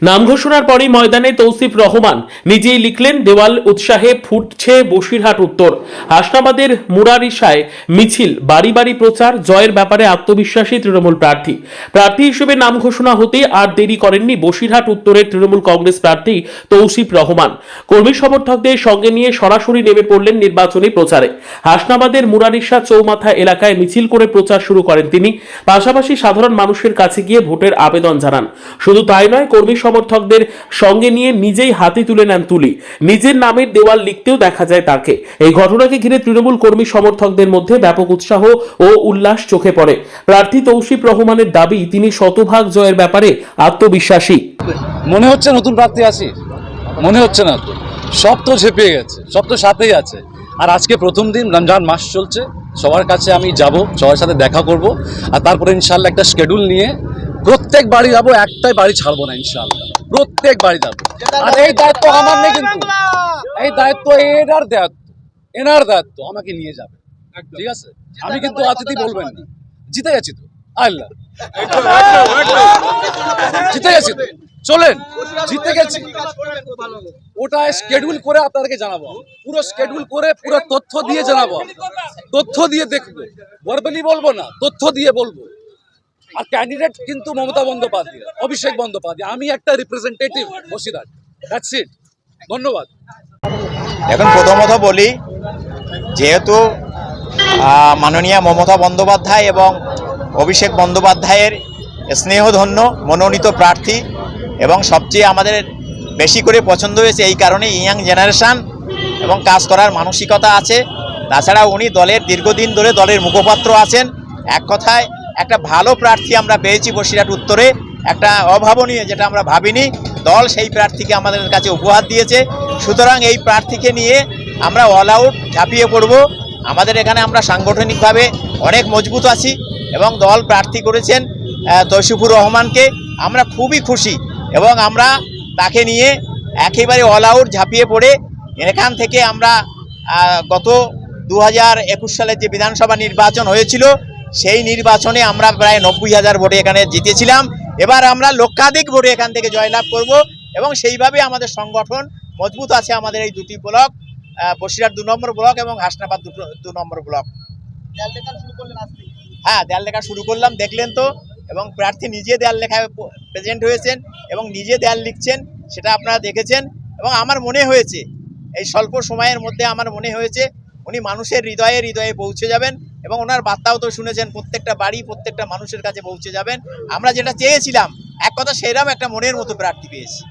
নাম ঘোষণার পরই ময়দানে তৌসিফ রহমান নিজেই লিখলেন, দেওয়াল উৎসাহে ফুটছে বসিরহাট উত্তর। হাসনাবাদের মুরারিসায় মিছিল, বাড়ি বাড়ি প্রচার, জয়ের ব্যাপারে আত্মবিশ্বাসী তৃণমূল প্রার্থী। প্রার্থী হিসেবে নাম ঘোষণা হতে আর দেরি করেননি বসিরহাট উত্তরের তৃণমূল কংগ্রেস প্রার্থী তৌসিফ রহমান। কর্মী সমর্থকদের সঙ্গে নিয়ে সরাসরি নেমে পড়লেন নির্বাচনী প্রচারে। হাসনাবাদের মুরারিসা চৌমাথা এলাকায় মিছিল করে প্রচার শুরু করেন তিনি। পাশাপাশি সাধারণ মানুষের কাছে গিয়ে ভোটের আবেদন জানান। শুধু তাই নয়, কর্মী সমর্থকদের সঙ্গে নিয়ে নিজেই হাতে তুলে নেন তুলি। নিজের নামের দেওয়াল লিখতেও দেখা যায় তাকে। এই ঘটনাকে ঘিরে তৃণমূল কর্মী সমর্থকদের মধ্যে ব্যাপক উৎসাহ ও উল্লাস চোখে পড়ে। প্রার্থী তৌসিফ রহমানের দাবি, তিনি শতভাগ জয়ের ব্যাপারে আত্মবিশ্বাসী। মনে হচ্ছে নতুন প্রার্থী আছি, মনে হচ্ছে না তো, সব তো ঝেঁপিয়ে গেছে, সব তো সাথেই আছে। আর আজকে প্রথম দিন, রমজান মাস চলছে, সবার কাছে আমি যাব, সবার সাথে দেখা করব, আর তারপরে ইনশাল্লাহ একটা শিডিউল নিয়ে প্রত্যেক বাড়ি যাবো, একটাই বাড়ি ছাড়বো না ইনশাল্লাহ, প্রত্যেক বাড়ি যাবো। আর এই দায়িত্ব আমার নেই, কিন্তু এই দায়িত্ব এনার দায়িত্ব আমাকে নিয়ে যাবে, ঠিক আছে? আমি কিন্তু অতিথি বলবেন না, জিতে গেছি তো, আল্লাহ জিতে গেছি তো, চলেন, জিতে গেছি। ওটা শিডিউল করে আপনাদেরকে জানাবো, পুরো শিডিউল করে পুরো তথ্য দিয়ে জানাবো, তথ্য দিয়ে দেখবো, ভার্বালি বলবো না, তথ্য দিয়ে বলবো। আর ক্যান্ডিডেট কিন্তু মমতা বন্দ্যোপাধ্যায়, অভিষেক বন্দ্যোপাধ্যায়, আমি একটা রিপ্রেজেন্টেটিভ বসিরহাট, দ্যাটস ইট। ধন্যবাদ। এখন প্রথমত বলি, যেহেতু মাননীয় মমতা বন্দ্যোপাধ্যায় এবং অভিষেক বন্দ্যোপাধ্যায়ের স্নেহধন্য মনোনীত প্রার্থী, এবং সবচেয়ে আমাদের বেশি করে পছন্দ হয়েছে এই কারণে ইয়াং জেনারেশান এবং কাজ করার মানসিকতা আছে। তাছাড়া উনি দলের দীর্ঘদিন ধরে দলের মুখপাত্র আছেন। এক কথায় একটা ভালো প্রার্থী আমরা পেয়েছি বসিরহাট উত্তরে, একটা অভাবনীয়, যেটা আমরা ভাবিনি, দল সেই প্রার্থীকে আমাদের কাছে উপহার দিয়েছে। সুতরাং এই প্রার্থীকে নিয়ে আমরা অল আউট ঝাঁপিয়ে পড়ব। আমাদের এখানে আমরা সাংগঠনিকভাবে অনেক মজবুত আছি এবং দল প্রার্থী করেছেন তৌসিফুর রহমানকে। আমরা খুবই খুশি এবং আমরা তাকে নিয়ে একেবারে অল আউট ঝাঁপিয়ে পড়ে এখান থেকে আমরা গত 2021 সালে যে বিধানসভা নির্বাচন হয়েছিল, সেই নির্বাচনে আমরা প্রায় 90,000 ভোটে এখানে জিতেছিলাম। এবার আমরা লক্ষাধিক ভোটে এখান থেকে জয়লাভ করব এবং সেইভাবে আমাদের সংগঠন মজবুত আছে। আমাদের এই দুটি ব্লক, বসিরহাট 2 নম্বর ব্লক এবং হাসনাবাদ 2 নম্বর ব্লক। হ্যাঁ, দেয়াল লেখা শুরু করলাম, দেখলেন তো। এবং প্রার্থী নিজে দেয়াল লেখায় প্রেজেন্ট হয়েছেন এবং নিজে দেয়াল লিখছেন, সেটা আপনারা দেখেছেন। এবং আমার মনে হয়েছে এই স্বল্প সময়ের মধ্যে আমার মনে হয়েছে উনি মানুষের হৃদয়ে হৃদয়ে পৌঁছে যাবেন এবং ওনার বার্তাও তো শুনেছেন, প্রত্যেকটা বাড়ি প্রত্যেকটা মানুষের কাছে পৌঁছে যাবেন। আমরা যেটা চেয়েছিলাম, এক কথা সেরকম একটা মনের মতো প্রার্থী পেয়েছি।